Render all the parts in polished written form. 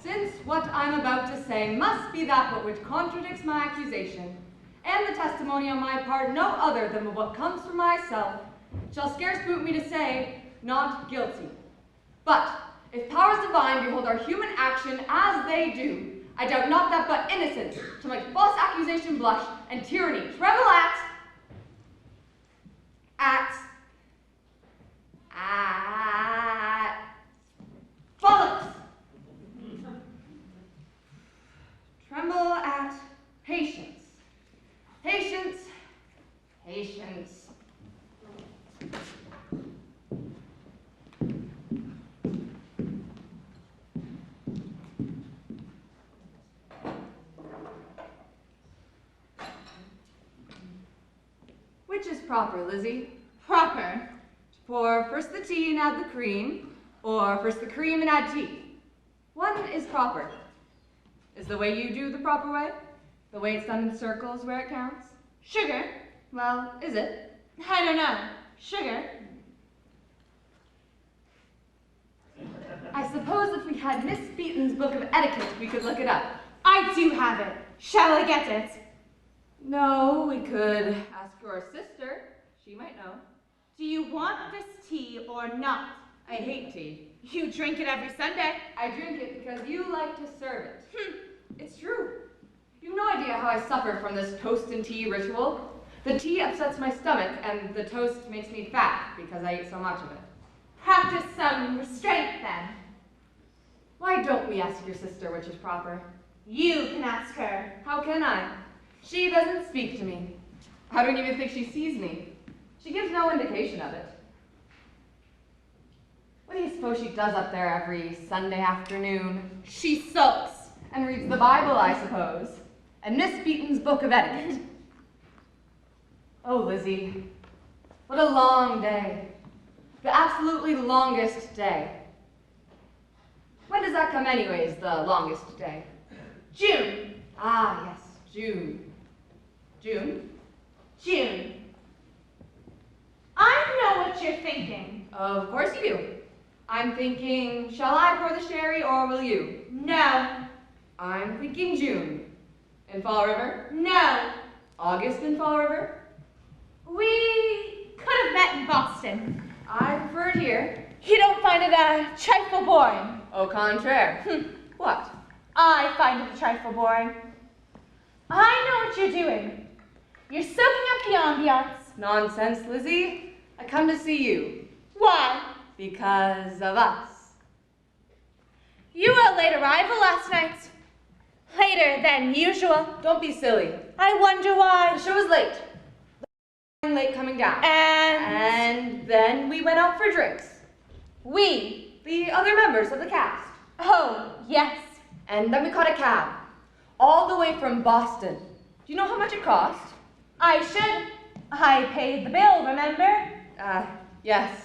since what I'm about to say must be that which contradicts my accusation, and the testimony on my part no other than what comes from myself, shall scarce boot me to say, not guilty. But, if powers divine behold our human action as they do, I doubt not that but innocence, to make false accusation blush, and tyranny tremble at bollocks. Tremble at patience. Patience. Patience. Which is proper, Lizzie? Proper. Pour first the tea and add the cream, or first the cream and add tea. One is proper. Is the way you do the proper way? The way it's done in circles where it counts? Sugar? Well, is it? I don't know. Sugar? I suppose if we had Miss Beaton's book of etiquette, we could look it up. I do have it. Shall I get it? No, we could ask your sister. She might know. Do you want this tea or not? I hate tea. You drink it every Sunday. I drink it because you like to serve it. It's true. You've no idea how I suffer from this toast and tea ritual. The tea upsets my stomach, and the toast makes me fat because I eat so much of it. Practice some restraint, then. Why don't we ask your sister which is proper? You can ask her. How can I? She doesn't speak to me. I don't even think she sees me. She gives no indication of it. What do you suppose she does up there every Sunday afternoon? She sulks. And reads the Bible, I suppose. And Miss Beaton's book of etiquette. Oh, Lizzie, what a long day. The absolutely longest day. When does that come anyways, the longest day? June. Ah, yes, June. June? June. I know what you're thinking. Of course you do. I'm thinking, shall I pour the sherry or will you? No. I'm thinking June. In Fall River? No. August in Fall River? We could have met in Boston. I prefer it here. You don't find it a trifle boring? Au contraire. What? I find it a trifle boring. I know what you're doing. You're soaking up the ambiance. Nonsense, Lizzie. I come to see you. Why? Because of us. You were a late arrival last night. Later than usual. Don't be silly. I wonder why. The show was late. Late coming down. And then we went out for drinks. We? The other members of the cast. Oh, yes. And then we caught a cab. All the way from Boston. Do you know how much it cost? I should. I paid the bill, remember? Yes.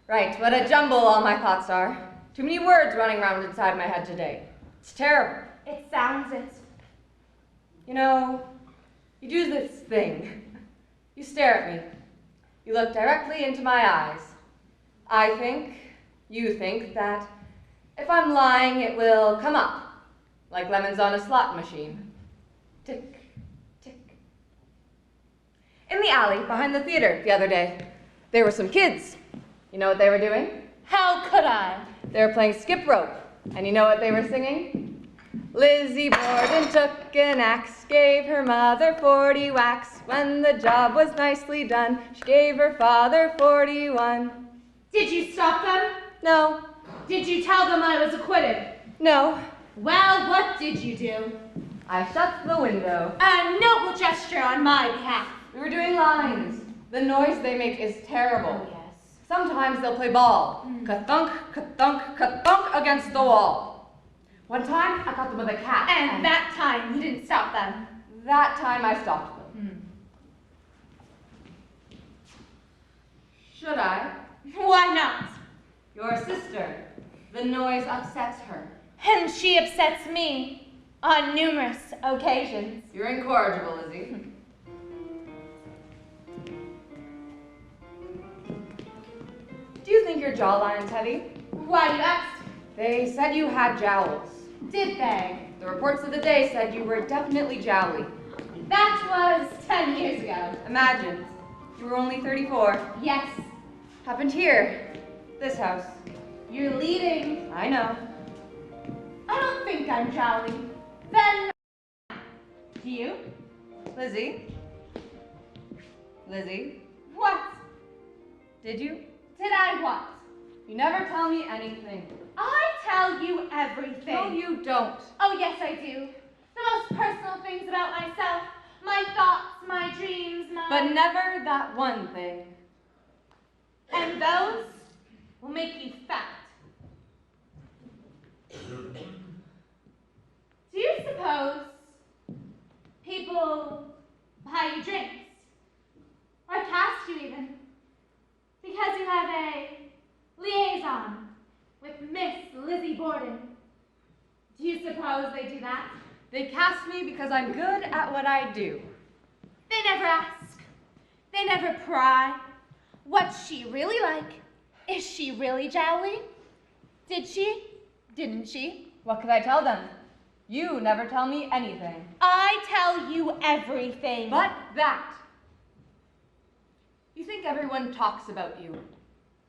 Right, what a jumble all my thoughts are. Too many words running around inside my head today. It's terrible. It sounds it. You know, you do this thing. You stare at me. You look directly into my eyes. I think, you think that if I'm lying, it will come up, like lemons on a slot machine. Tick, tick. In the alley behind the theater the other day, there were some kids. You know what they were doing? How could I? They were playing skip rope. And you know what they were singing? Lizzie Borden took an axe, gave her mother 40 whacks. When the job was nicely done, she gave her father 41. Did you stop them? No. Did you tell them I was acquitted? No. Well, what did you do? I shut the window. A noble gesture on my behalf. We were doing lines. The noise they make is terrible. Oh, yes. Sometimes they'll play ball. Ka-thunk, ka-thunk, ka-thunk against the wall. One time, I caught them with a cat. And that time, you didn't stop them. That time, I stopped them. Should I? Why not? Your sister. The noise upsets her. And she upsets me on numerous occasions. You're incorrigible, Lizzie. Do you think your jawline's heavy? Why do you ask? They said you had jowls. Did they? The reports of the day said you were definitely jowly. That was 10 years ago. Imagine, you were only 34. Yes. Happened here. This house. You're leading. I know. I don't think I'm jolly. Then, do you? Lizzie? Lizzie? What? Did you? Did I what? You never tell me anything. I tell you everything. No, you don't. Oh, yes, I do. The most personal things about myself. My thoughts, my dreams, my... But never that one thing. And those will make you fat. Do you suppose people buy you drinks? Or cast you even? Because you have a liaison with Miss Lizzie Borden. Do you suppose they do that? They cast me because I'm good at what I do. They never ask. They never pry. What's she really like? Is she really jowly? Did she? Didn't she? What could I tell them? You never tell me anything. I tell you everything. But that. You think everyone talks about you.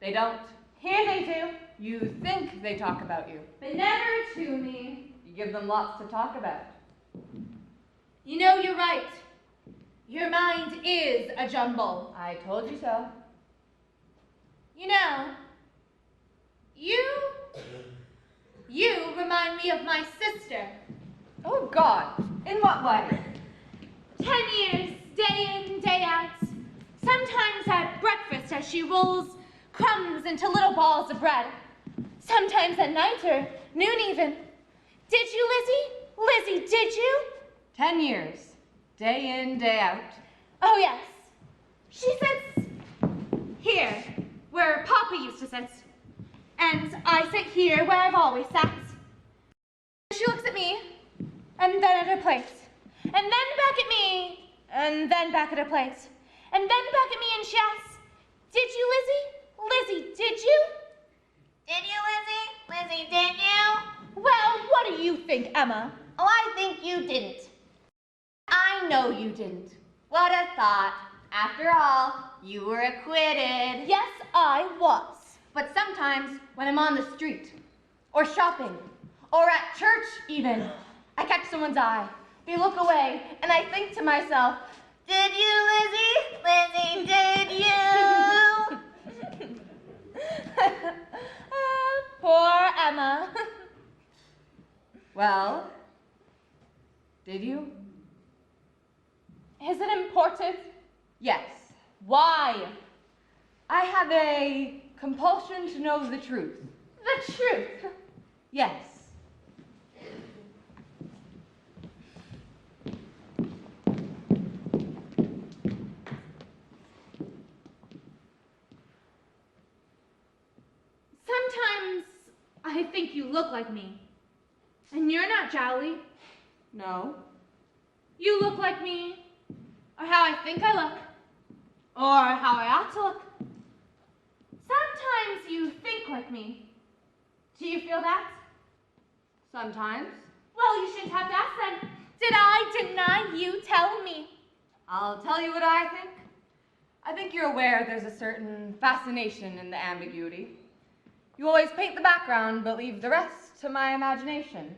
They don't. Here they do. You think they talk about you. But never to me. You give them lots to talk about. You know, you're right. Your mind is a jumble. I told you so. You know, you remind me of my sister. Oh, God. In what way? 10 years, day in, day out. Sometimes at breakfast as she rolls crumbs into little balls of bread. Sometimes at night or noon even. Did you, Lizzie? Lizzie, did you? 10 years. Day in, day out. Oh, yes. She sits here, where Papa used to sit. And I sit here where I've always sat. She looks at me, and then at her plate. And then back at me, and then back at her plate. And then back at me, and she asks, did you, Lizzie? Lizzie, did you? Did you, Lizzie? Lizzie, did you? Well, what do you think, Emma? Oh, I think you didn't. I know you didn't. What a thought. After all, you were acquitted. Yes, I was. But sometimes when I'm on the street, or shopping, or at church even, I catch someone's eye. They look away, and I think to myself, Did you, Lizzie? Lizzie, did you? Poor Emma. well, did you? Is it important? Yes. Why? I have a compulsion to know the truth. The truth. Yes. Sometimes I think you look like me. And you're not jowly. No. You look like me. Or how I think I look. Or how I ought to look. Sometimes you think like me. Do you feel that? Sometimes. Well, you shouldn't have to ask then. Did I deny you? Tell me. I'll tell you what I think. I think you're aware there's a certain fascination in the ambiguity. You always paint the background, but leave the rest to my imagination.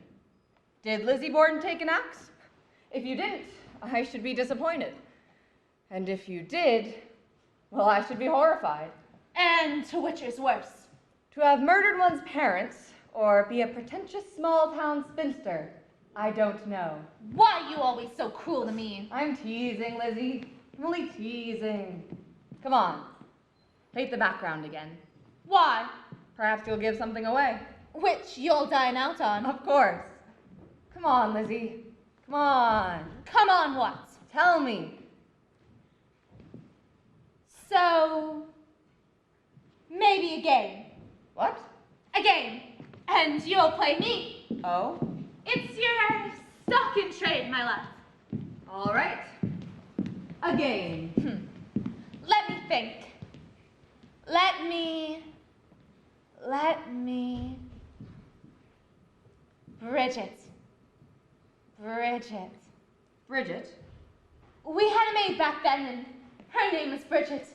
Did Lizzie Borden take an axe? If you didn't, I should be disappointed. And if you did, well, I should be horrified. And to which is worse? To have murdered one's parents, or be a pretentious small-town spinster, I don't know. Why are you always so cruel to me? I'm teasing, Lizzie. I'm only teasing. Come on, paint the background again. Why? Perhaps you'll give something away. Which you'll dine out on. Of course. Come on, Lizzie. Come on. Come on, what? Tell me. So, maybe a game. What? A game. And you'll play me. Oh? It's your stock in trade, my love. All right. A game. Let me think. Let me. Bridget. Bridget. Bridget? We had a maid back then, and her name was Bridget.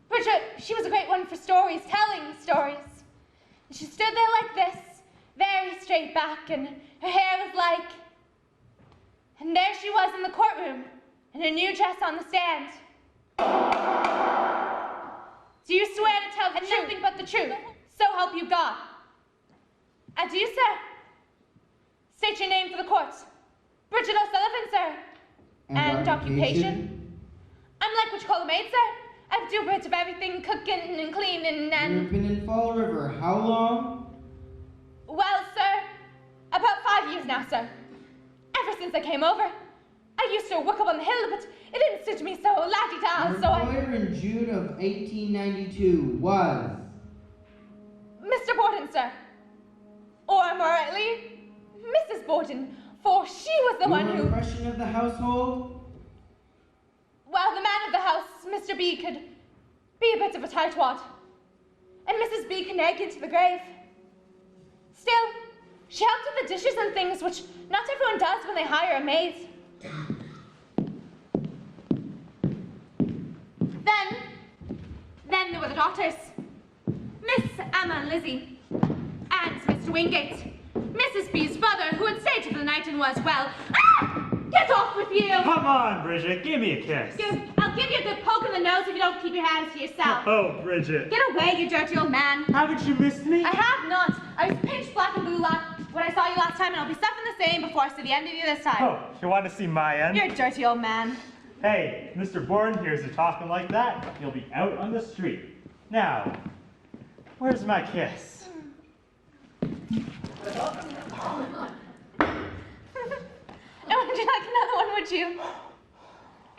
Bridget, she was a great one for stories, telling stories. And she stood there like this, very straight back, and her hair was like... And there she was in the courtroom, in her new dress on the stand. Do you swear to tell the truth, nothing but the truth, so help you God? And do you, sir? State your name for the court. Bridget O'Sullivan, sir. And occupation? I'm like what you call a maid, sir. I do a bit of everything, cooking and cleaning and... You've been in Fall River how long? Well, sir, about 5 years now, sir. Ever since I came over. I used to work up on the hill, but it didn't suit me so la-di-da, Your so I... employer in June of 1892 was? Mr. Borden, sir. Or more rightly, Mrs. Borden, for she was the one Your who... impression of the household? Well, the man of the house, Mr. B, could be a bit of a tightwad. And Mrs. B can egg into the grave. Still, she helped with the dishes and things, which not everyone does when they hire a maid. Then there were the daughters. Miss Emma and Lizzie. And Mr. Wingate. Mrs. B's brother, who had stayed for the night and was, well... Ah! Get off with you! Come on, Bridget, give me a kiss. I'll give you a good poke in the nose if you don't keep your hands to yourself. Oh, Bridget. Get away, you dirty old man. Haven't you missed me? I have not. I was pitch black and blue when I saw you last time, and I'll be stuffing the same before I see the end of you this time. Oh, you want to see my end? You're a dirty old man. Hey, Mr. Borden hears you talking like that. You'll be out on the street. Now, where's my kiss? And would you like another one, would you?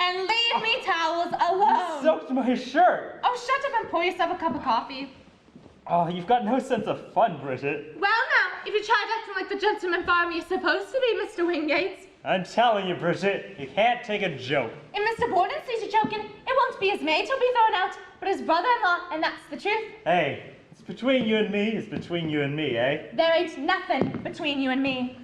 And leave me towels alone. Soaked my shirt. Oh, shut up and pour yourself a cup of coffee. Oh, you've got no sense of fun, Bridget. Well, now, if you try acting like the gentleman farmer you're supposed to be, Mr. Wingate. I'm telling you, Bridget, you can't take a joke. If Mr. Borden sees you joking, it won't be his maid who'll be thrown out, but his brother-in-law, and that's the truth. Hey, it's between you and me. It's between you and me, eh? There ain't nothing between you and me.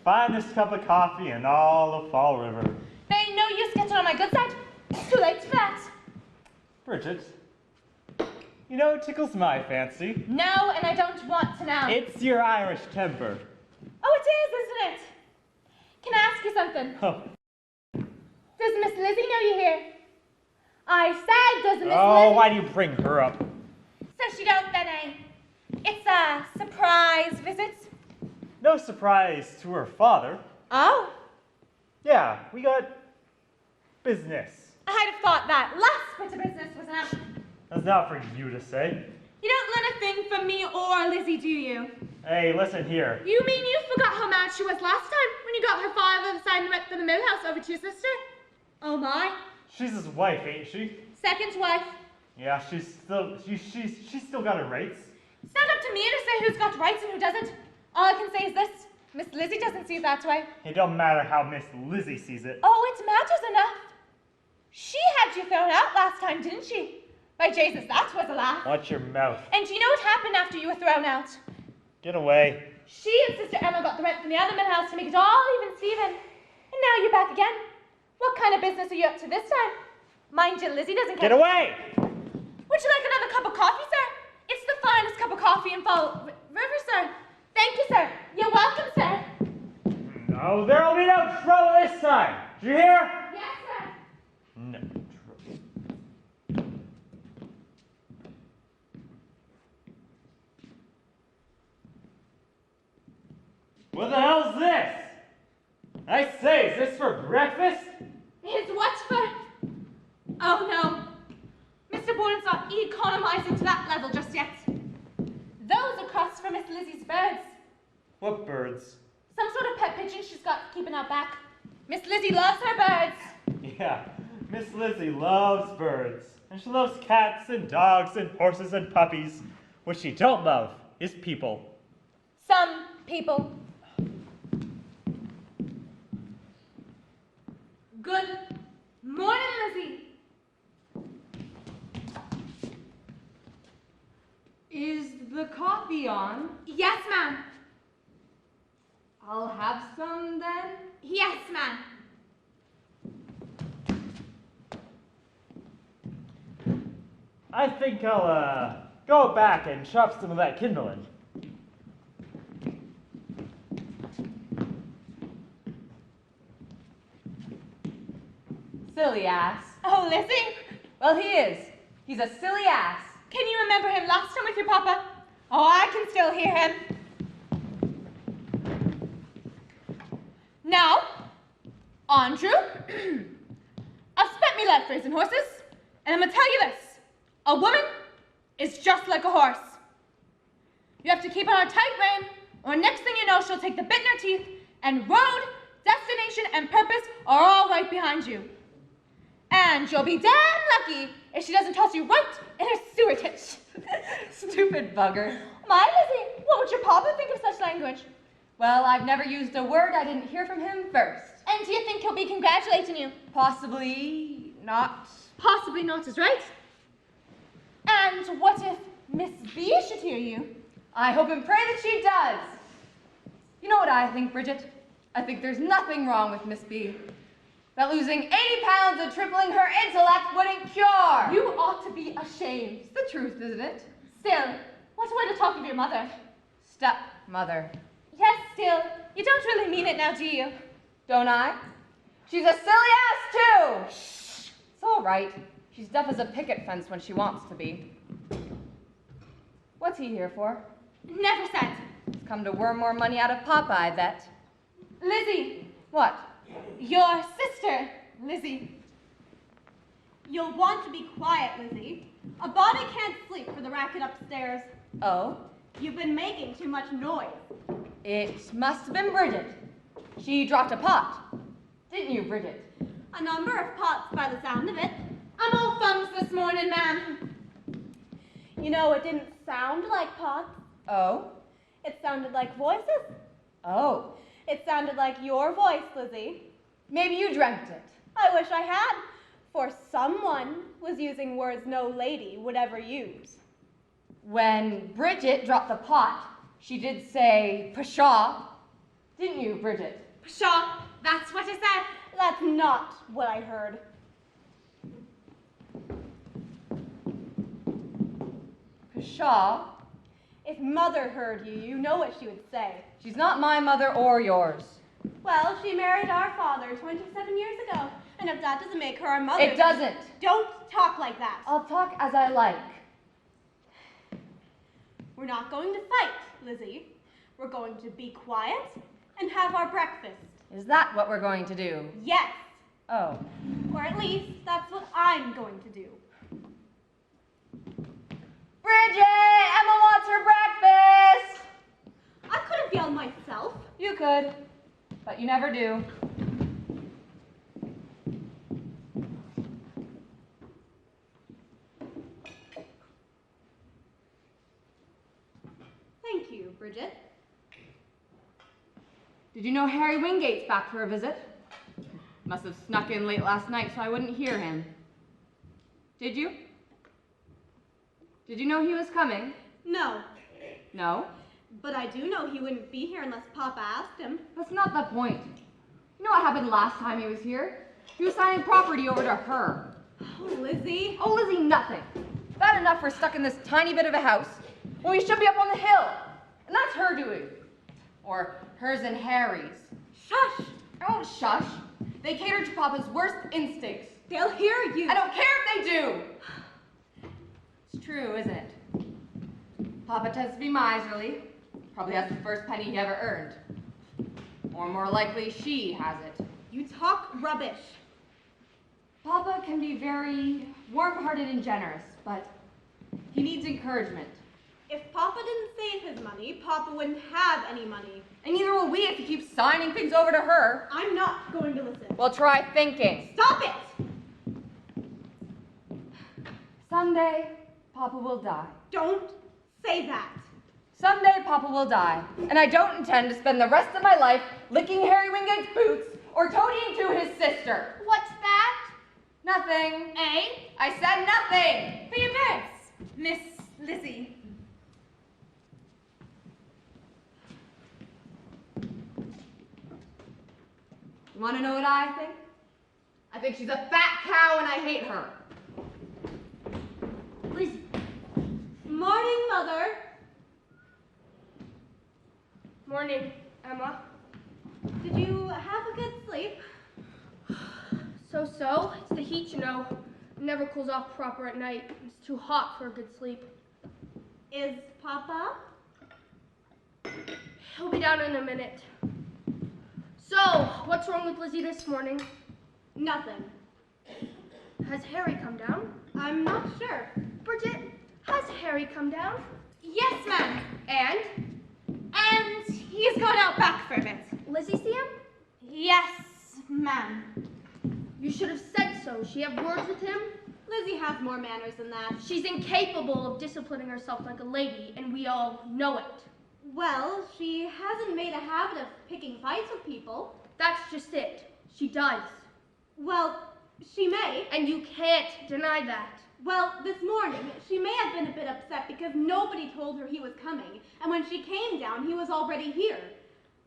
Finest cup of coffee in all of Fall River. There ain't no use getting on my good side. It's too late for that. Bridget, you know, it tickles my fancy. No, and I don't want to now. It's your Irish temper. Oh, it is, isn't it? Can I ask you something? Oh, Does Miss Lizzie know you're here? I said, does Miss oh, Lizzie... why do you bring her up? So she don't then, eh? It's a surprise visit. No surprise to her father. Oh. Yeah, we got business. I'd have thought that last bit of business was enough. That's not for you to say. You don't learn a thing from me or Lizzie, do you? Hey, listen here. You mean you forgot how mad she was last time when you got her father to sign the rep for the mill house over to your sister? Oh my. She's his wife, ain't she? Second wife. Yeah, she's still got her rights. It's not up to me to say who's got rights and who doesn't. All I can say is this. Miss Lizzie doesn't see it that way. It don't matter how Miss Lizzie sees it. Oh, it matters enough. She had you thrown out last time, didn't she? By Jesus, that was a laugh. Watch your mouth. And do you know what happened after you were thrown out? Get away. She and Sister Emma got the rent from the other mill house to make it all even Steven. And now you're back again. What kind of business are you up to this time? Mind you, Lizzie doesn't care. Get away! Would you like another cup of coffee, sir? It's the finest cup of coffee in Fall River, sir. Thank you, sir. You're welcome, sir. No, there'll be no trouble this time. Did you hear? Yes, sir. No trouble. What the hell's this? I say, is this for breakfast? Is what for? Oh, no. Mr. Borden's not economizing to that level just yet. Those are crusts for Miss Lizzie's birds. What birds? Some sort of pet pigeon she's got keeping out back. Miss Lizzie loves her birds. Yeah, Miss Lizzie loves birds. And she loves cats and dogs and horses and puppies. What she don't love is people. Some people. Good morning, Lizzie. Is the coffee on? Yes, ma'am. I'll have some then. Yes, ma'am. I think I'll go back and chop some of that kindling. Silly ass. Oh, Lizzie, Well, he is. He's a silly ass. can you remember him last time with your papa? Oh, I can still hear him. Now, Andrew, I've spent me life raising horses, and I'm gonna tell you this. A woman is just like a horse. You have to keep on a tight rein, or next thing you know, she'll take the bit in her teeth, and road, destination, and purpose are all right behind you. And you'll be damn lucky if she doesn't toss you right in her sewer ditch. Stupid bugger. My Lizzie, what would your papa think of such language? Well, I've never used a word I didn't hear from him first. And do you think he'll be congratulating you? Possibly not. Possibly not is right. And what if Miss B should hear you? I hope and pray that she does. You know what I think, Bridget? I think there's nothing wrong with Miss B. That losing 80 pounds and tripling her intellect wouldn't cure. You ought to be ashamed. It's the truth, isn't it? Still, what a way to talk of your mother. Stepmother. Yes, still, you don't really mean it now, do you? Don't I? She's a silly ass, too. Shh. It's all right. She's deaf as a picket fence when she wants to be. What's he here for? Never said. He's come to worm more money out of Papa, I bet. Lizzie, What? your sister, Lizzie. You'll want to be quiet, Lizzie. A body can't sleep for the racket upstairs. Oh? You've been making too much noise. It must have been Bridget. She dropped a pot. Didn't you, Bridget? A number of pots by the sound of it. I'm all thumbs this morning, ma'am. You know, it didn't sound like pots. Oh? It sounded like voices. Oh. It sounded like your voice, Lizzie. Maybe you dreamt it. I wish I had, for someone was using words no lady would ever use. When Bridget dropped the pot, she did say, pshaw. Didn't you, Bridget? Pshaw, that's what I said. That's not what I heard. Pshaw? If Mother heard you, you know what she would say. She's not my mother or yours. Well, she married our father 27 years ago, and if that doesn't make her our mother... It doesn't. Don't talk like that. I'll talk as I like. We're not going to fight, Lizzie. We're going to be quiet and have our breakfast. Is that what we're going to do? Yes, Oh. or at least that's what I'm going to do. Bridget! Emma wants her breakfast! I could have yelled myself. You could, but you never do. Thank you, Bridget. Did you know Harry Wingate's back for a visit? Must have snuck in late last night so I wouldn't hear him. Did you? Did you know he was coming? No, No? but I do know he wouldn't be here unless Papa asked him. That's not the point. You know what happened last time he was here? He was signing property over to her. Oh, Lizzie. Oh, Lizzie, nothing. Bad enough we're stuck in this tiny bit of a house when we should be up on the hill. And that's her doing. Or hers and Harry's. Shush. I won't shush. They cater to Papa's worst instincts. They'll hear you. I don't care if they do. It's true, isn't it? Papa tends to be miserly. Probably has the first penny he ever earned. Or more likely, she has it. You talk rubbish. Papa can be very warm-hearted and generous, but he needs encouragement. If Papa didn't save his money, Papa wouldn't have any money. And neither will we if he keeps signing things over to her. I'm not going to listen. Well, try thinking. Stop it! Someday, Papa will die. Don't say that. Someday Papa will die, and I don't intend to spend the rest of my life licking Harry Wingate's boots or toadying to his sister. What's that? Nothing. Eh? I said nothing. For your birds, Miss Lizzie. You want to know what I think? I think she's a fat cow and I hate her. Lizzie. Morning, Mother. Morning, Emma. Did you have a good sleep? So-so. It's the heat, you know. It never cools off proper at night. It's too hot for a good sleep. Is Papa? He'll be down in a minute. So, what's wrong with Lizzie this morning? Nothing. Has Harry come down? I'm not sure. Bridget, has Harry come down? Yes, ma'am. And? He's gone out back for a bit. Lizzie see him? Yes, ma'am. You should have said so. She have words with him? Lizzie has more manners than that. She's incapable of disciplining herself like a lady, and we all know it. Well, she hasn't made a habit of picking fights with people. That's just it. She does. Well, she may. And you can't deny that. Well, this morning, she may have been a bit upset because nobody told her he was coming, and when she came down, he was already here.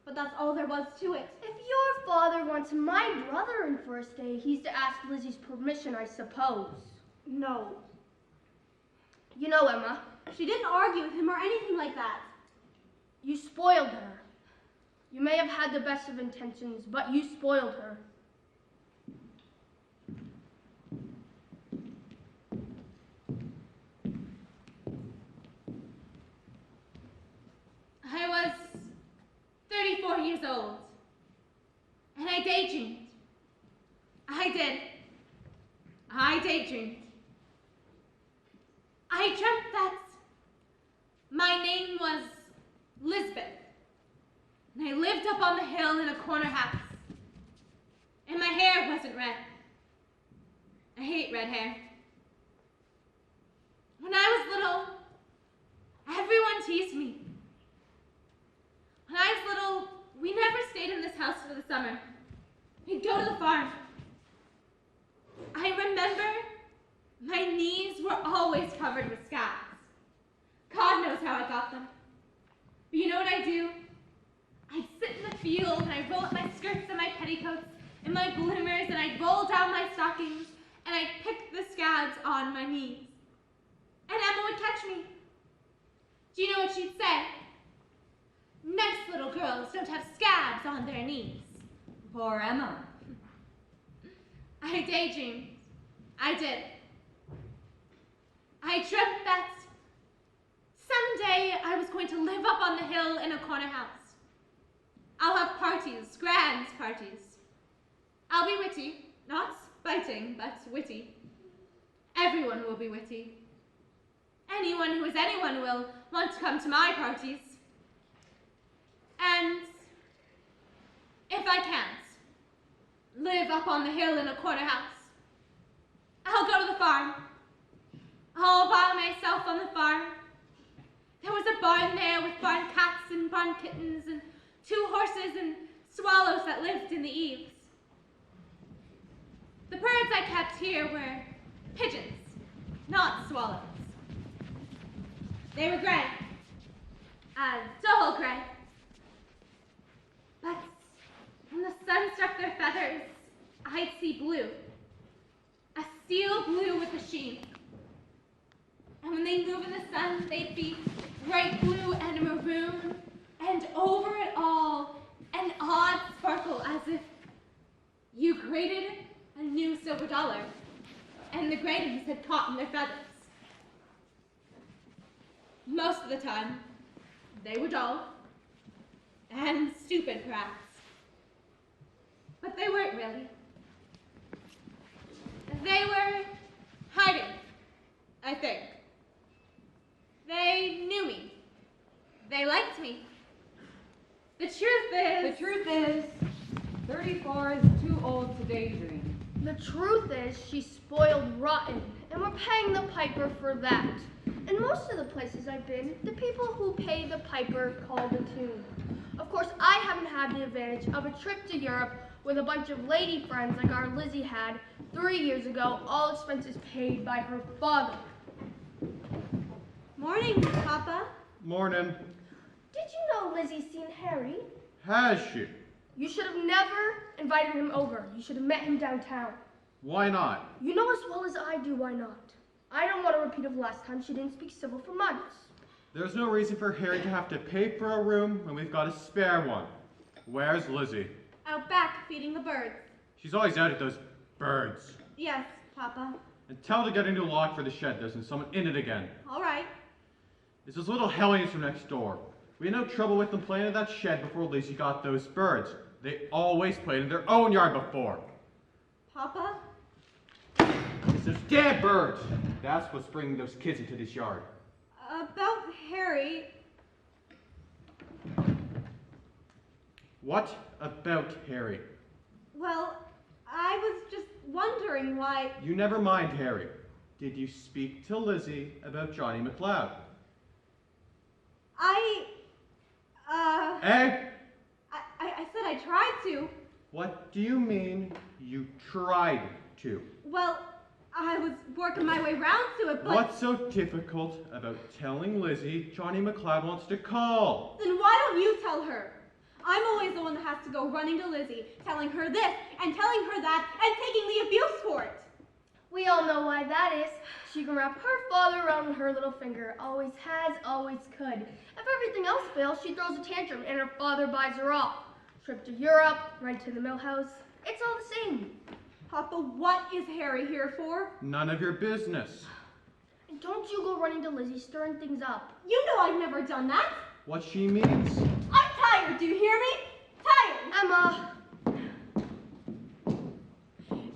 But that's all there was to it. If your father wants my brother in for a stay, he's to ask Lizzie's permission, I suppose. No. You know, Emma, She didn't argue with him or anything like that. you spoiled her. You may have had the best of intentions, but you spoiled her. I was 34 years old, and I daydreamed. I did. I daydreamed. I dreamt that my name was Lisbeth, and I lived up on the hill in a corner house, and my hair wasn't red. I hate red hair. When I was little, everyone teased me. When I was little, we never stayed in this house for the summer. We'd go to the farm. I remember my knees were always covered with scabs. God knows how I got them. But you know what I do? I'd sit in the field and I'd roll up my skirts and my petticoats and my bloomers and I'd roll down my stockings and I'd pick the scabs on my knees. And Emma would catch me. Do you know what she'd say? Nice little girls don't have scabs on their knees. Poor Emma. I daydreamed. I did. I dreamt that someday I was going to live up on the hill in a corner house. I'll have parties, grand parties. I'll be witty, not biting, but witty. Everyone will be witty. Anyone who is anyone will want to come to my parties. And if I can't live up on the hill in a corner house, I'll go to the farm. All by myself on the farm. There was a barn there with barn cats and barn kittens and 2 horses and swallows that lived in the eaves. The birds I kept here were pigeons, not swallows. They were gray, a dull gray. But when the sun struck their feathers, I'd see blue. A steel blue with a sheen. And when they move in the sun, they'd be bright blue and maroon, and over it all, an odd sparkle as if you grated a new silver dollar, and the gratings had caught in their feathers. Most of the time, they were dull, and stupid perhaps. But they weren't really. They were hiding, I think. They knew me. They liked me. The truth is, 34 is too old to daydream. The truth is, she's spoiled rotten, and we're paying the piper for that. In most of the places I've been, the people who pay the piper call the tune. Of course, I haven't had the advantage of a trip to Europe with a bunch of lady friends like our Lizzie had 3 years ago, all expenses paid by her father. Morning, Papa. Morning. Did you know Lizzie's seen Harry? Has she? You should have never invited him over. You should have met him downtown. Why not? You know as well as I do why not. I don't want a repeat of last time she didn't speak civil for months. There's no reason for Harry to have to pay for a room when we've got a spare one. Where's Lizzie? Out back, feeding the birds. She's always out at those birds. Yes, Papa. And tell her to get a new lock for the shed. There's someone in it again. All right. It's those little hellions from next door. We had no trouble with them playing in that shed before Lizzie got those birds. They always played in their own yard before. Papa? It's those damn birds. That's what's bringing those kids into this yard. About Harry. What about Harry? Well, I was just wondering why. You never mind, Harry. Did you speak to Lizzie about Johnny McLeod? Eh? I said I tried to. What do you mean you tried to? Well, I was working my way round to it, but... What's so difficult about telling Lizzie Johnny McLeod wants to call? Then why don't you tell her? I'm always the one that has to go running to Lizzie, telling her this and telling her that, and taking the abuse for it. We all know why that is. She can wrap her father around her little finger. Always has, always could. If everything else fails, she throws a tantrum and her father buys her off. Trip to Europe, rent to the mill house. It's all the same. Papa, what is Harry here for? None of your business. And don't you go running to Lizzie, stirring things up. You know I've never done that. What she means? I'm tired, do you hear me? Tired! Emma!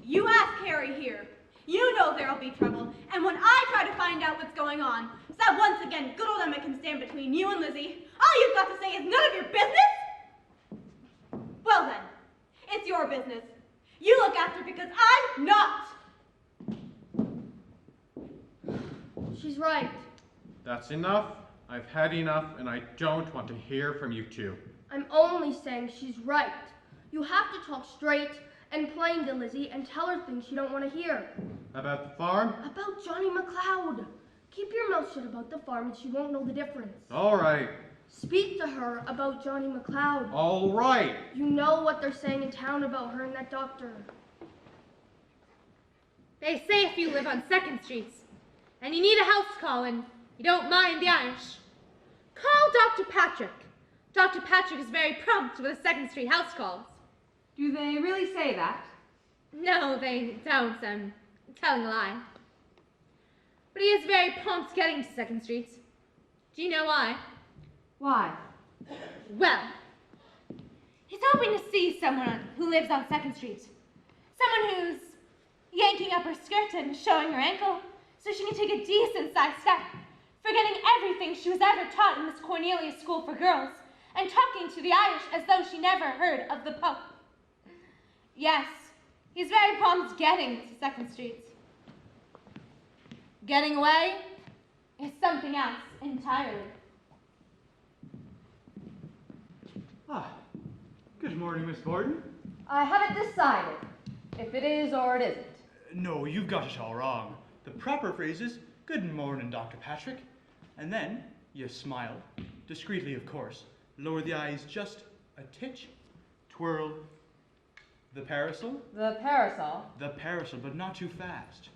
You ask Harry here. You know there'll be trouble, and when I try to find out what's going on, so that once again good old Emma can stand between you and Lizzie, all you've got to say is none of your business? Well then, it's your business. You look after because I'm not. She's right. That's enough. I've had enough, and I don't want to hear from you two. I'm only saying she's right. You have to talk straight and plain to Lizzie and tell her things she don't want to hear. About the farm? About Johnny McLeod. Keep your mouth shut about the farm and she won't know the difference. All right. Speak to her about Johnny McLeod. All right. You know what they're saying in town about her and that doctor. They say if you live on 2nd Street and you need a house call and you don't mind the Irish, call Dr. Patrick. Dr. Patrick is very prompt with the 2nd Street house calls. Do they really say that? No, they don't. I'm telling a lie. But he is very prompt getting to 2nd Street. Do you know why? Why? Well, he's hoping to see someone who lives on 2nd Street. Someone who's yanking up her skirt and showing her ankle so she can take a decent-sized step, forgetting everything she was ever taught in this Cornelius School for Girls, and talking to the Irish as though she never heard of the Pope. Yes, he's very prompt getting to 2nd Street. Getting away is something else entirely. Ah, good morning, Miss Borden. I haven't decided if it is or it isn't. No, you've got it all wrong. The proper phrase is, good morning, Dr. Patrick. And then you smile, discreetly of course, lower the eyes just a titch, twirl the parasol. The parasol? The parasol, but not too fast.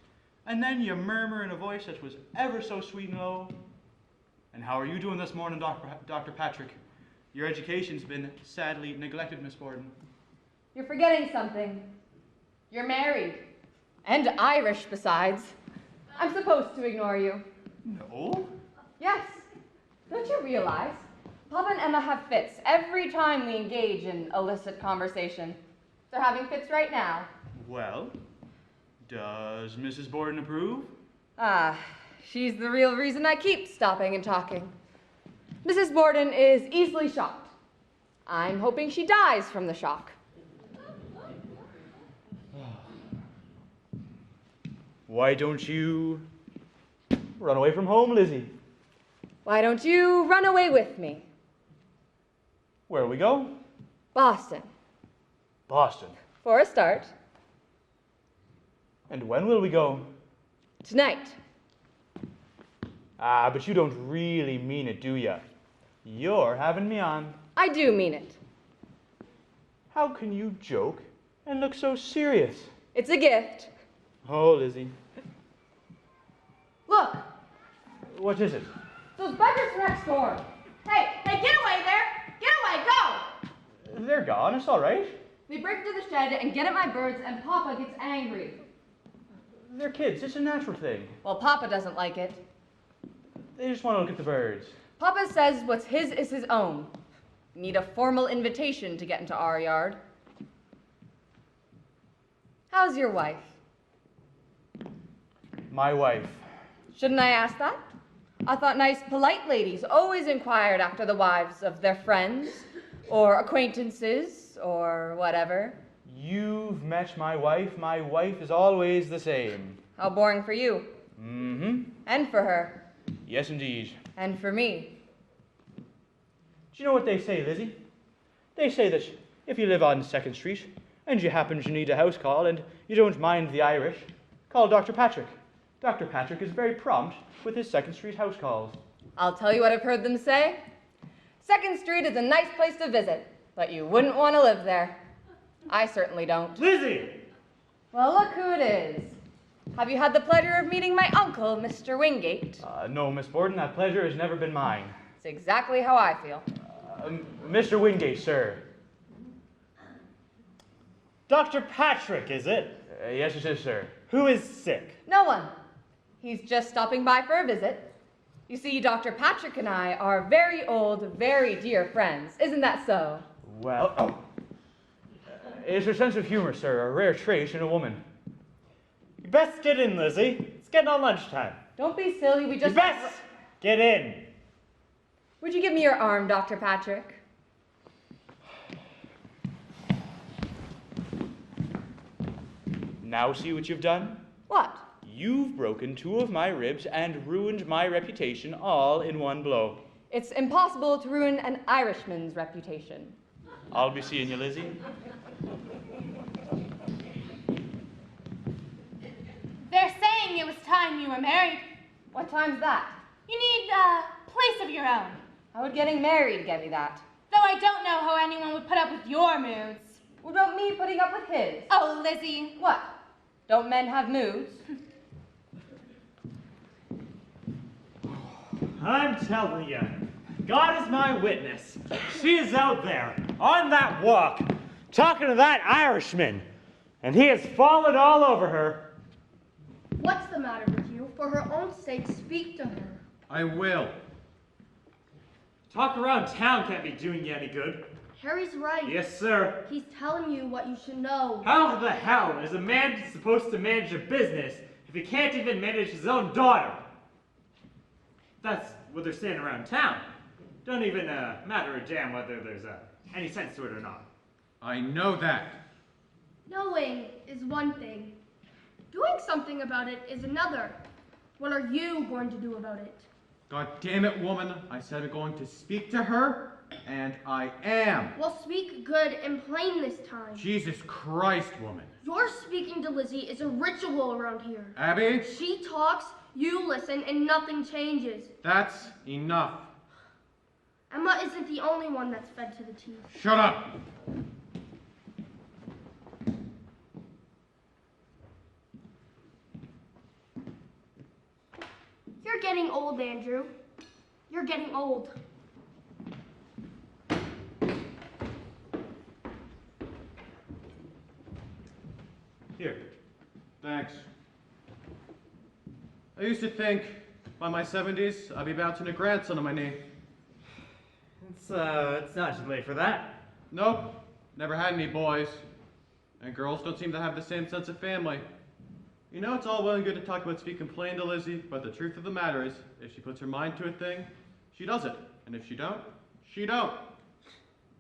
And then you murmur in a voice that was ever so sweet and low. And how are you doing this morning, Dr. Patrick? Your education's been sadly neglected, Miss Borden. You're forgetting something. You're married. And Irish, besides. I'm supposed to ignore you. No? Yes. Don't you realize? Papa and Emma have fits every time we engage in illicit conversation. They're having fits right now. Well, does Mrs. Borden approve? Ah, she's the real reason I keep stopping and talking. Mrs. Borden is easily shocked. I'm hoping she dies from the shock. Why don't you Run away from home, Lizzie. Why don't you run away with me? Where'll we go? Boston. Boston. For a start. And when will we go? Tonight. Ah, but you don't really mean it, do ya? You're having me on. I do mean it. How can you joke and look so serious? It's a gift. Oh, Lizzie. Look, What is it? those beggars next door. Hey, get away there! Get away, go! They're gone, it's all right. They break into the shed and get at my birds, and Papa gets angry. They're kids, it's a natural thing. Well, Papa doesn't like it. They just want to look at the birds. Papa says what's his is his own. You need a formal invitation to get into our yard. How's your wife? My wife. Shouldn't I ask that? I thought nice, polite ladies always inquired after the wives of their friends, or acquaintances, or whatever. You've met my wife. My wife is always the same. How boring for you. Mm-hmm. And for her. Yes, indeed. And for me. Do you know what they say, Lizzie? They say that if you live on 2nd Street, and you happen to need a house call, and you don't mind the Irish, call Dr. Patrick. Dr. Patrick is very prompt with his 2nd Street house calls. I'll tell you what I've heard them say. 2nd Street is a nice place to visit, but you wouldn't want to live there. I certainly don't. Lizzie! Well, look who it is. Have you had the pleasure of meeting my uncle, Mr. Wingate? No, Miss Borden, that pleasure has never been mine. It's exactly how I feel. Mr. Wingate, sir. Dr. Patrick, is it? Yes, it is, sir. Who is sick? No one. He's just stopping by for a visit. You see, Dr. Patrick and I are very old, very dear friends. Isn't that so? Well, it's her sense of humor, sir, a rare trait in a woman. You best get in, Lizzie. It's getting on lunchtime. Don't be silly, we just... You best get in. Would you give me your arm, Dr. Patrick? Now see what you've done? What? You've broken 2 of my ribs and ruined my reputation all in one blow. It's impossible to ruin an Irishman's reputation. I'll be seeing you, Lizzie. They're saying it was time you were married. What time's that? You need a place of your own. How would getting married get me that? Though I don't know how anyone would put up with your moods. What about me putting up with his? Oh, Lizzie. What? Don't men have moods? I'm telling you, God is my witness. She is out there, on that walk, talking to that Irishman, and he has fallen all over her. What's the matter with you? For her own sake, speak to her. I will. Talk around town can't be doing you any good. Harry's right. Yes, sir. He's telling you what you should know. How the hell is a man supposed to manage a business if he can't even manage his own daughter? That's what they're saying around town. Don't even matter a damn whether there's any sense to it or not. I know that. Knowing is one thing. Doing something about it is another. What are you going to do about it? God damn it, woman. I said I'm going to speak to her, and I am. Well, speak good and plain this time. Jesus Christ, woman. Your speaking to Lizzie is a ritual around here. Abby, She talks, you listen, and nothing changes. that's enough. Emma isn't the only one that's fed to the teeth. Shut up. You're getting old, Andrew. You're getting old. Here. Thanks. I used to think by my 70s I'd be bouncing a grandson on my knee. It's not too late for that. Nope. Never had any boys. And girls don't seem to have the same sense of family. You know, it's all well and good to talk about speaking plain to Lizzie, but the truth of the matter is, if she puts her mind to a thing, she does it. And if she don't, she don't.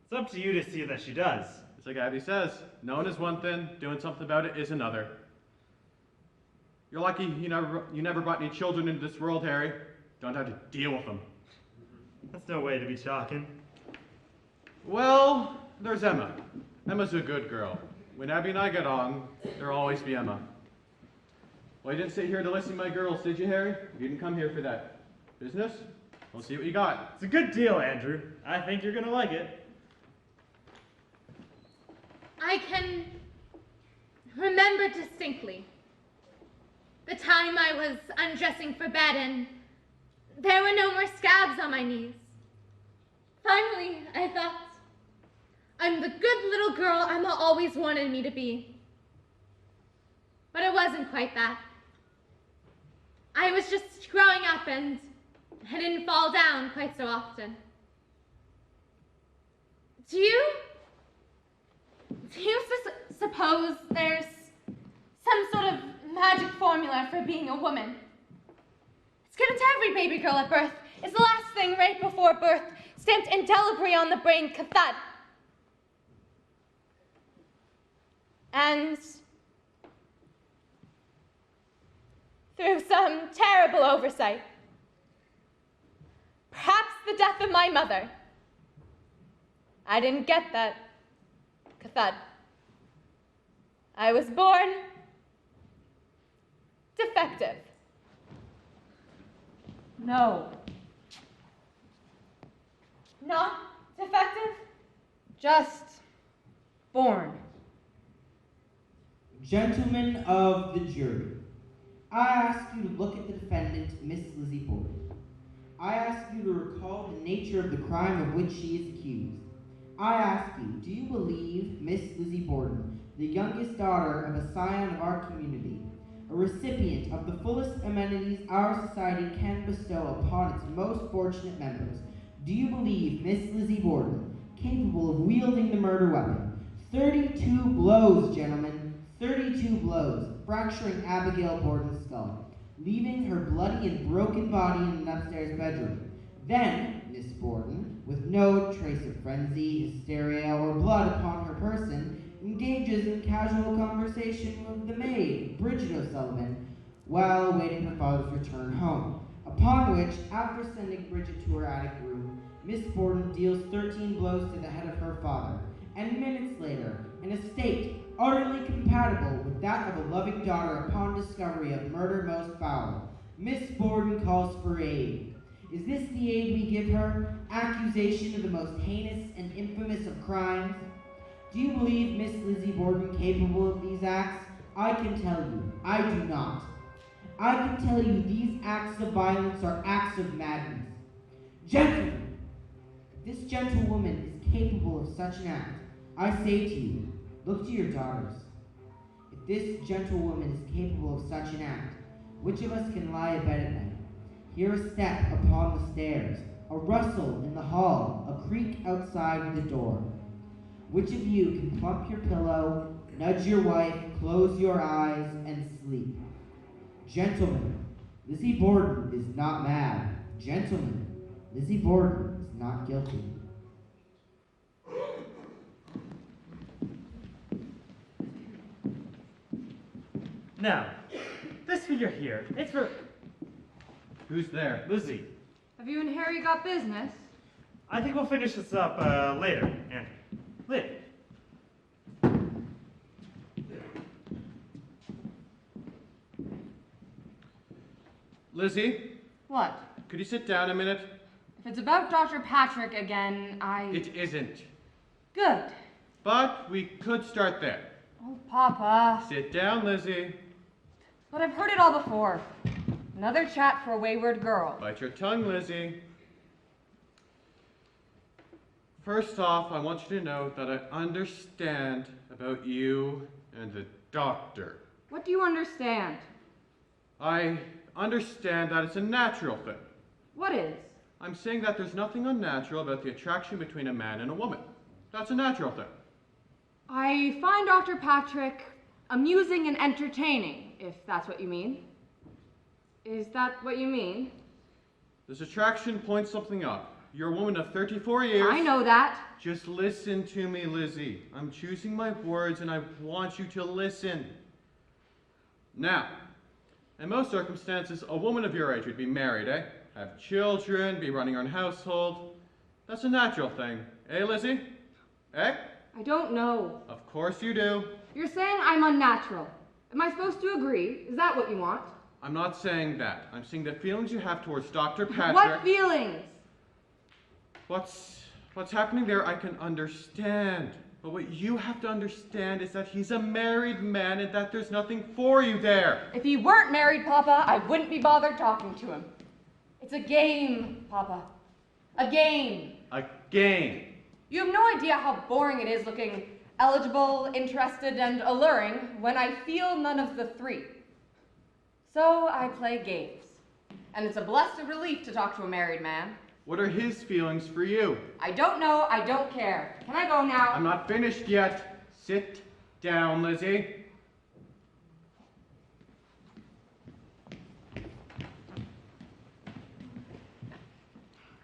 It's up to you to see that she does. It's like Abby says, knowing is one thing, doing something about it is another. You're lucky you never brought any children into this world, Harry. Don't have to deal with them. That's no way to be talking. Well, there's Emma. Emma's a good girl. When Abby and I get on, there'll always be Emma. Well, you didn't sit here to listen to my girls, did you, Harry? You didn't come here for that. Business? We'll see what you got. It's a good deal, Andrew. I think you're gonna like it. I can remember distinctly the time I was undressing for bed and there were no more scabs on my knees. Finally, I thought, I'm the good little girl Emma always wanted me to be. But it wasn't quite that. I was just growing up and I didn't fall down quite so often. Do you suppose there's some sort of magic formula for being a woman? It's given to every baby girl at birth. It's the last thing right before birth, stamped indelibly on the brain, kathad. And through some terrible oversight, perhaps the death of my mother, I didn't get that kathad. I was born defective. No. Not defective? Just born. Gentlemen of the jury, I ask you to look at the defendant, Miss Lizzie Borden. I ask you to recall the nature of the crime of which she is accused. I ask you, do you believe Miss Lizzie Borden, the youngest daughter of a scion of our community, a recipient of the fullest amenities our society can bestow upon its most fortunate members, do you believe Miss Lizzie Borden capable of wielding the murder weapon? 32 blows, gentlemen, 32 blows, fracturing Abigail Borden's skull, leaving her bloody and broken body in an upstairs bedroom. Then, Miss Borden, with no trace of frenzy, hysteria, or blood upon her person, engages in casual conversation with the maid, Bridget O'Sullivan, while awaiting her father's return home. Upon which, after sending Bridget to her attic room, Miss Borden deals 13 blows to the head of her father, and minutes later, in a state utterly compatible with that of a loving daughter upon discovery of murder most foul, Miss Borden calls for aid. Is this the aid we give her? Accusation of the most heinous and infamous of crimes? Do you believe Miss Lizzie Borden capable of these acts? I can tell you, I do not. I can tell you these acts of violence are acts of madness. Gentlemen, if this gentlewoman is capable of such an act, I say to you, look to your daughters. If this gentlewoman is capable of such an act, which of us can lie abed at night, hear a step upon the stairs, a rustle in the hall, a creak outside the door? Which of you can plump your pillow, nudge your wife, close your eyes, and sleep? Gentlemen, Lizzie Borden is not mad. Gentlemen, Lizzie Borden is not guilty. Now, this figure here, it's for Who's there? Lizzie. Have you and Harry got business? I think we'll finish this up later, Andrew. Later. Lizzie, What? could you sit down a minute? If it's about Dr. Patrick again, It isn't. Good. But we could start there. Oh, Papa. Sit down, Lizzie. But I've heard it all before. Another chat for a wayward girl. Bite your tongue, Lizzie. First off, I want you to know that I understand about you and the doctor. What do you understand? I understand that it's a natural thing. What is? I'm saying that there's nothing unnatural about the attraction between a man and a woman. That's a natural thing. I find Dr. Patrick amusing and entertaining, if that's what you mean. Is that what you mean? This attraction points something up. You're a woman of 34 years. I know that. Just listen to me, Lizzie. I'm choosing my words and I want you to listen. Now, In most circumstances, a woman of your age would be married, eh? Have children, be running her own household. That's a natural thing. Eh, Lizzie? Eh? I don't know. Of course you do. You're saying I'm unnatural. Am I supposed to agree? Is that what you want? I'm not saying that. I'm saying the feelings you have towards Dr. Patrick... What feelings? What's happening there I can understand. But what you have to understand is that he's a married man and that there's nothing for you there. If he weren't married, Papa, I wouldn't be bothered talking to him. It's a game, Papa. A game. A game. You have no idea how boring it is looking eligible, interested, and alluring when I feel none of the three. So I play games. And it's a blessed relief to talk to a married man. What are his feelings for you? I don't know, I don't care. Can I go now? I'm not finished yet. Sit down, Lizzie.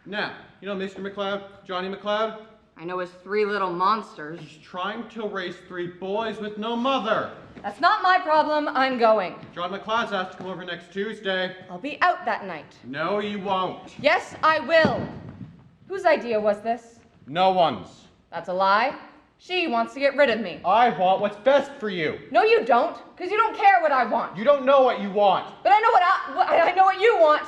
Now, you know Mr. McLeod, Johnny McLeod? I know his three little monsters. He's trying to raise 3 boys with no mother. That's not my problem, I'm going. John McLeod's asked to come over next Tuesday. I'll be out that night. No, you won't. Yes, I will. Whose idea was this? No one's. That's a lie. She wants to get rid of me. I want what's best for you. No, you don't, because you don't care what I want. You don't know what you want. But I know what you want.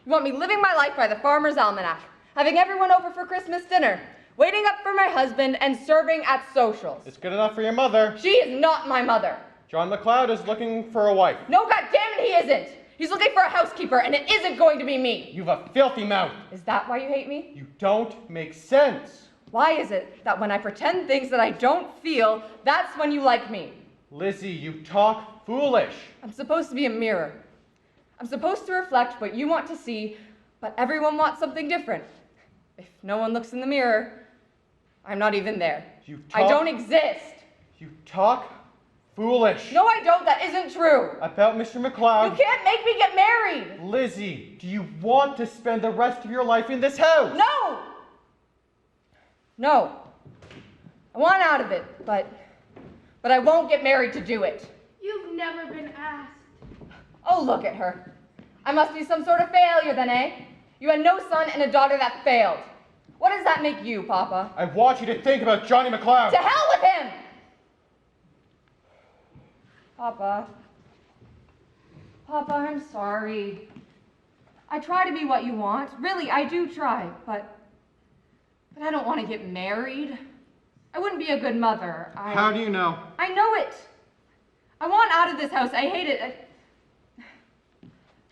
You want me living my life by the Farmer's Almanac, having everyone over for Christmas dinner, waiting up for my husband, and serving at socials. It's good enough for your mother. She is not my mother. John McLeod is looking for a wife. No, goddammit, he isn't. He's looking for a housekeeper, and it isn't going to be me. You've a filthy mouth. Is that why you hate me? You don't make sense. Why is it that when I pretend things that I don't feel, that's when you like me? Lizzie, you talk foolish. I'm supposed to be a mirror. I'm supposed to reflect what you want to see, but everyone wants something different. If no one looks in the mirror, I'm not even there. I don't exist. You talk foolish. No, I don't. That isn't true. About Mr. McLeod. You can't make me get married. Lizzie, do you want to spend the rest of your life in this house? No. No. I want out of it, but I won't get married to do it. You've never been asked. Oh, look at her. I must be some sort of failure then, eh? You had no son and a daughter that failed. What does that make you, Papa? I want you to think about Johnny McLeod. To hell with him! Papa, I'm sorry. I try to be what you want. Really, I do try, but I don't want to get married. I wouldn't be a good mother. How do you know? I know it. I want out of this house. I hate it.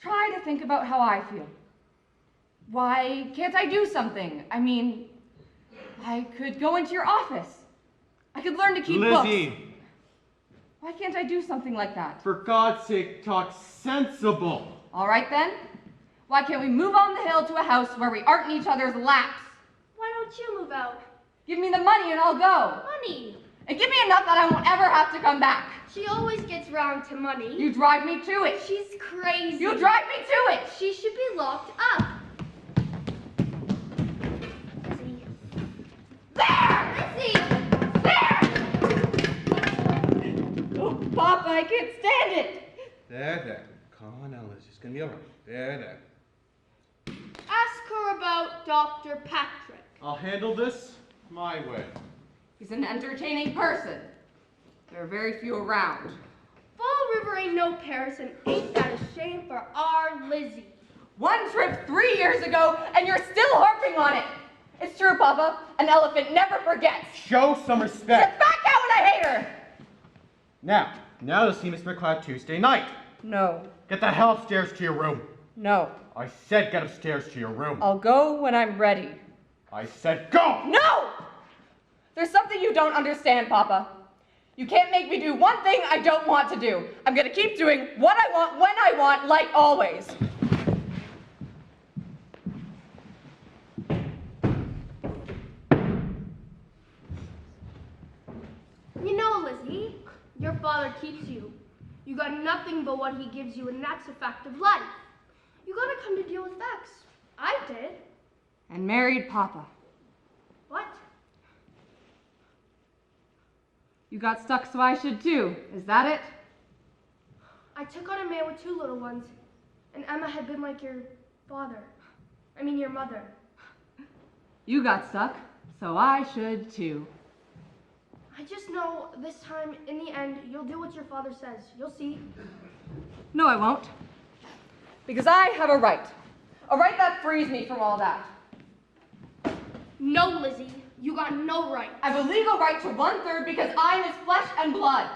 Try to think about how I feel. Why can't I do something? I mean, I could go into your office. I could learn to keep Lizzie. books. Why can't I do something like that? For God's sake, talk sensible. All right then. Why can't we move on the hill to a house where we aren't in each other's laps? Why don't you move out? Give me the money and I'll go. Money. And give me enough that I won't ever have to come back. She always gets round to money. You drive me to it. She's crazy. You drive me to it. She should be locked up. Lizzie. There! Lizzie! There! Oh, Papa, I can't stand it. There. Come on now, Lizzie. It's gonna be all right. There. Ask her about Dr. Patrick. I'll handle this my way. He's an entertaining person. There are very few around. Fall River ain't no Paris, and ain't that a shame for our Lizzie? One trip 3 years ago, and you're still harping on it. It's true, Papa. An elephant never forgets. Show some respect. Get back out when I hate her. Now you'll see Miss McLeod Tuesday night. No. Get the hell upstairs to your room. No. I said get upstairs to your room. I'll go when I'm ready. I said go! No! There's something you don't understand, Papa. You can't make me do one thing I don't want to do. I'm gonna keep doing what I want, when I want, like always. You know, Lizzie, your father keeps you. You got nothing but what he gives you, and that's a fact of life. You gotta come to deal with facts. I did. And married Papa. What? You got stuck, so I should too. Is that it? I took on a man with 2 little ones, and Emma had been like your mother. You got stuck, so I should too. I just know this time, in the end, you'll do what your father says. You'll see. No, I won't. Because I have a right. A right that frees me from all that. No, Lizzie, you got no right. I have a legal right to 1/3 because I'm his flesh and blood.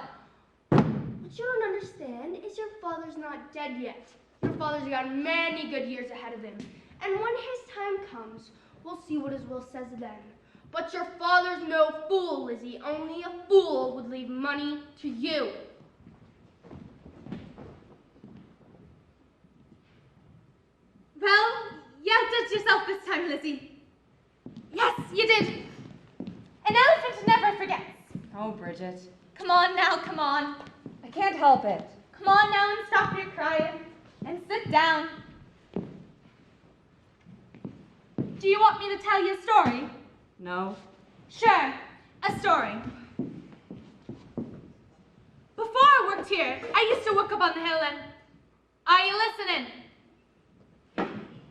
What you don't understand is your father's not dead yet. Your father's got many good years ahead of him. And when his time comes, we'll see what his will says then. But your father's no fool, Lizzie. Only a fool would leave money to you. Well, you outdid yourself this time, Lizzie. Yes, you did. An elephant never forgets. Oh, Bridget. Come on now, come on. I can't help it. Come on now and stop your crying. And sit down. Do you want me to tell you a story? No. Sure, a story. Before I worked here, I used to work up on the hill and... Are you listening?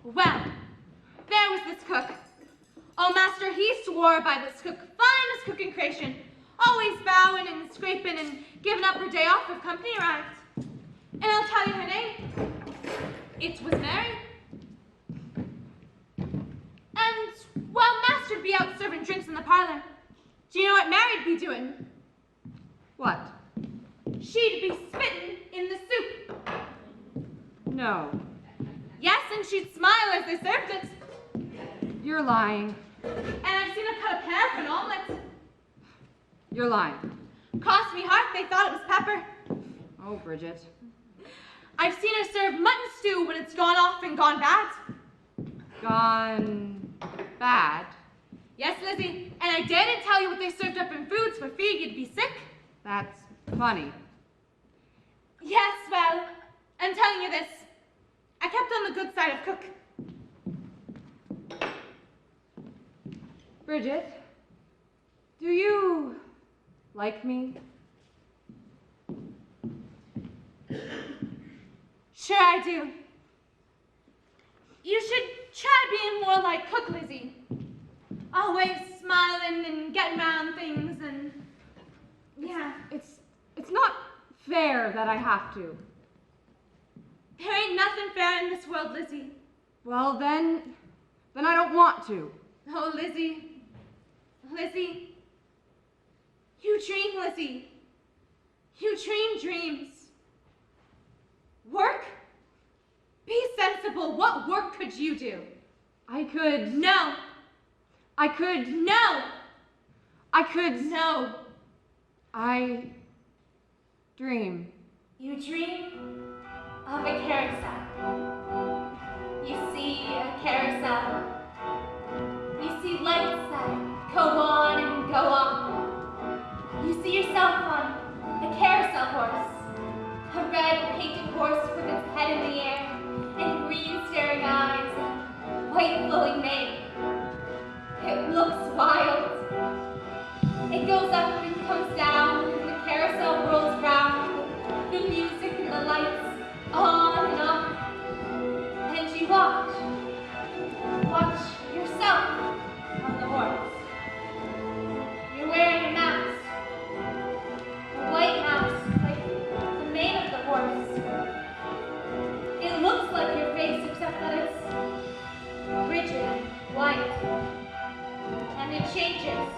Well, there was this cook. Oh, master, he swore by this cook, finest cook in creation, always bowing and scraping and giving up her day off if company arrived. And I'll tell you her name. It was Mary. And while master'd be out serving drinks in the parlor, do you know what Mary'd be doing? What? She'd be spitting in the soup. No. Yes, and she'd smile as they served it. You're lying. And I've seen her cut a pear for an omelet. You're lying. Cross me heart, they thought it was pepper. Oh, Bridget. I've seen her serve mutton stew when it's gone off and gone bad. Gone bad? Yes, Lizzie, and I daren't tell you what they served up in foods for fear you'd be sick. That's funny. Yes, well, I'm telling you this. I kept on the good side of cook. Bridget, do you like me? Sure I do. You should try being more like Cook, Lizzie. Always smiling and getting around things and... Yeah. It's not fair that I have to. There ain't nothing fair in this world, Lizzie. Well, then I don't want to. Oh, Lizzie. Lizzie. You dream, Lizzie. You dream dreams. Work? Be sensible. What work could you do? I could... No. I could... No. I could... No. I dream. You dream of a carousel. You see a carousel. You see lights that go on and go on. You see yourself on a carousel horse. A red painted horse with its head in the air and green staring eyes and white flowing mane. It looks wild. It goes up and comes down and the carousel rolls round with the music and the lights on and on. And you watch yourself on the horse. You're wearing a mask, a white mask like the mane of the horse. It looks like your face except that it's rigid and white, and it changes.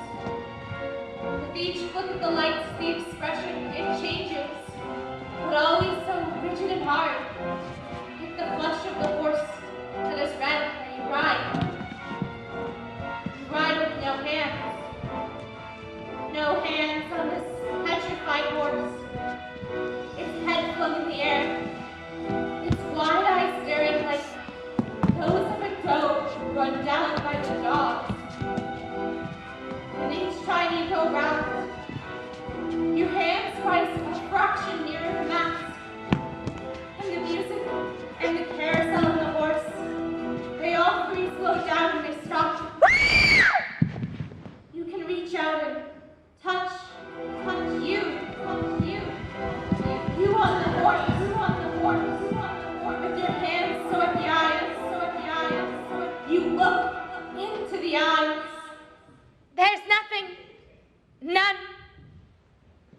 With each flick of the lights, the expression, it changes, but always so rigid and hard, like the flesh of the horse that is red that you ride. You ride with no hands. No hands on this petrified horse. Its head flung in the air. Its wide eyes staring like those of a goat run down by the dogs. And each time you go round, your hands rise a fraction nearer the mask. And the music and the carousel and the horse, they all three slow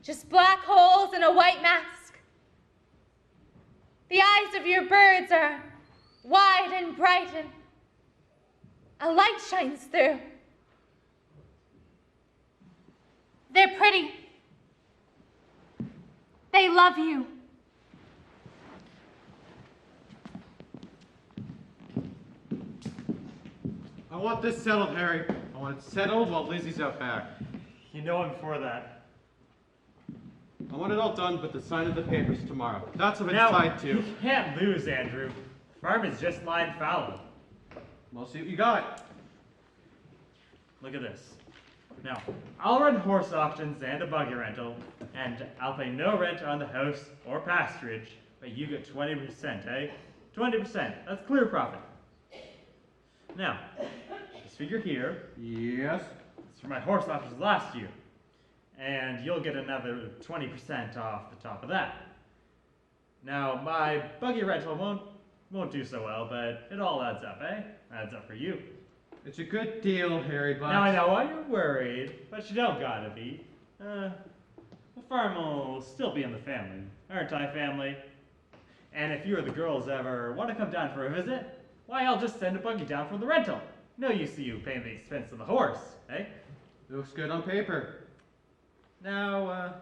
just black holes and a white mask. The eyes of your birds are wide and bright, and a light shines through. They're pretty. They love you. I want this settled, Harry. I want it settled while Lizzie's out back. You know I'm for that. I want it all done, but the sign of the papers tomorrow. That's what it's Now, tied to. you can't lose, Andrew. Farm is just lying fallow. We'll see what you got. Look at this. Now, I'll run horse auctions and a buggy rental, and I'll pay no rent on the house or pasturage, but you get 20%, eh? 20%. That's clear profit. Now, this figure here Yes. is for my horse auctions last year, and you'll get another 20% off the top of that. Now, my buggy rental won't do so well, but it all adds up, eh? Adds up for you. It's a good deal, Harry, but... Now I know why you're worried, but you don't gotta be. The farm will still be in the family, aren't I, family? And if you or the girls ever want to come down for a visit, why, I'll just send a buggy down for the rental. No use to you paying the expense of the horse, eh? Looks good on paper. Now,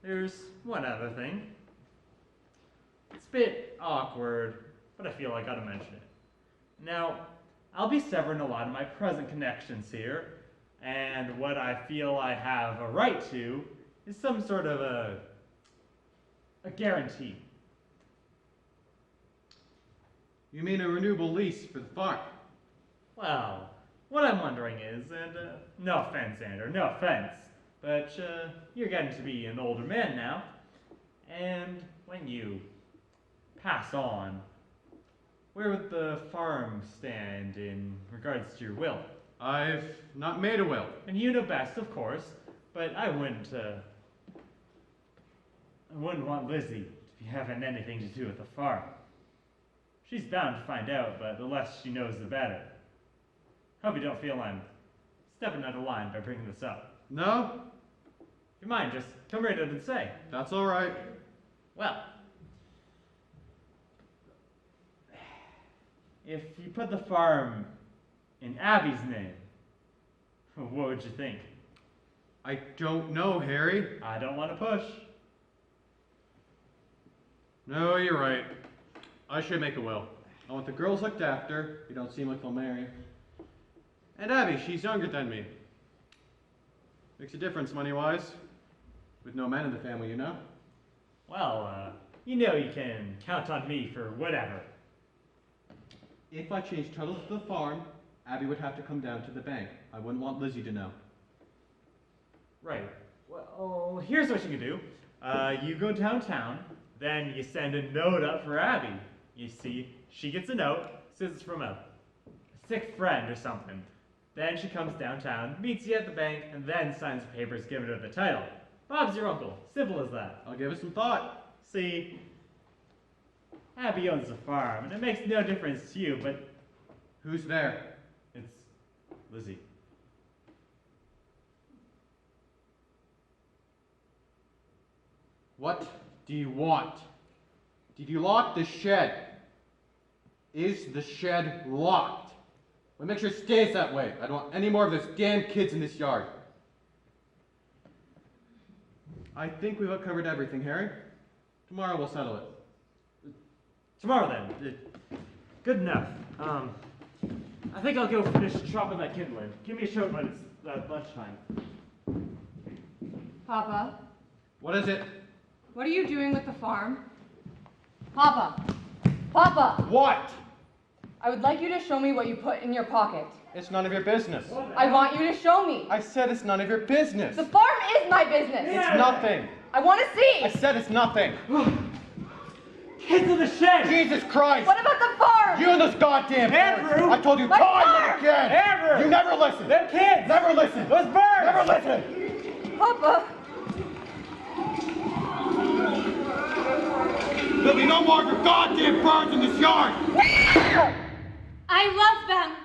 there's one other thing. It's a bit awkward, but I feel I gotta mention it. Now, I'll be severing a lot of my present connections here, and what I feel I have a right to is some sort of a guarantee. You mean a renewable lease for the farm? Well, what I'm wondering is, and no offense, Andrew, no offense, but you're getting to be an older man now, and when you pass on, where would the farm stand in regards to your will? I've not made a will. And you know best, of course, but I wouldn't want Lizzie to be having anything to do with the farm. She's bound to find out, but the less she knows, the better. Hope you don't feel I'm stepping out of line by bringing this up. No? If you mind, just come right out and say. That's all right. Well, if you put the farm in Abby's name, what would you think? I don't know, Harry. I don't want to push. No, you're right. I should make a will. I want the girls looked after. You don't seem like they'll marry. And Abby, she's younger than me. Makes a difference money-wise. With no men in the family, you know? Well, you know you can count on me for whatever. If I changed titles to the farm, Abby would have to come down to the bank. I wouldn't want Lizzie to know. Right. Well, here's what you can do. You go downtown, then you send a note up for Abby. You see, she gets a note, says it's from a sick friend or something. Then she comes downtown, meets you at the bank, and then signs the papers giving her the title. Bob's your uncle. Simple as that. I'll give it some thought. See, Abby owns the farm, and it makes no difference to you, but Who's there? it's Lizzie. What do you want? Did you lock the shed? Is the shed locked? Well, make sure it stays that way. I don't want any more of those damn kids in this yard. I think we've covered everything, Harry. Tomorrow we'll settle it. Tomorrow then. Good enough. I think I'll go finish chopping that kindling. Give me a shout when it's lunchtime. Papa, What is it? what are you doing with the farm? Papa! Papa! What? I would like you to show me what you put in your pocket. It's none of your business. I want you to show me. I said it's none of your business. The farm is my business. It's nothing. I want to see. I said it's nothing. Kids in the shed! Jesus Christ! What about the farm? You and those goddamn birds! Andrew! I told you My time farm! and again! Andrew! You never listen! Them kids! Never listen! Those birds! Never listen! Papa! There'll be no more of your goddamn birds in this yard! I love them.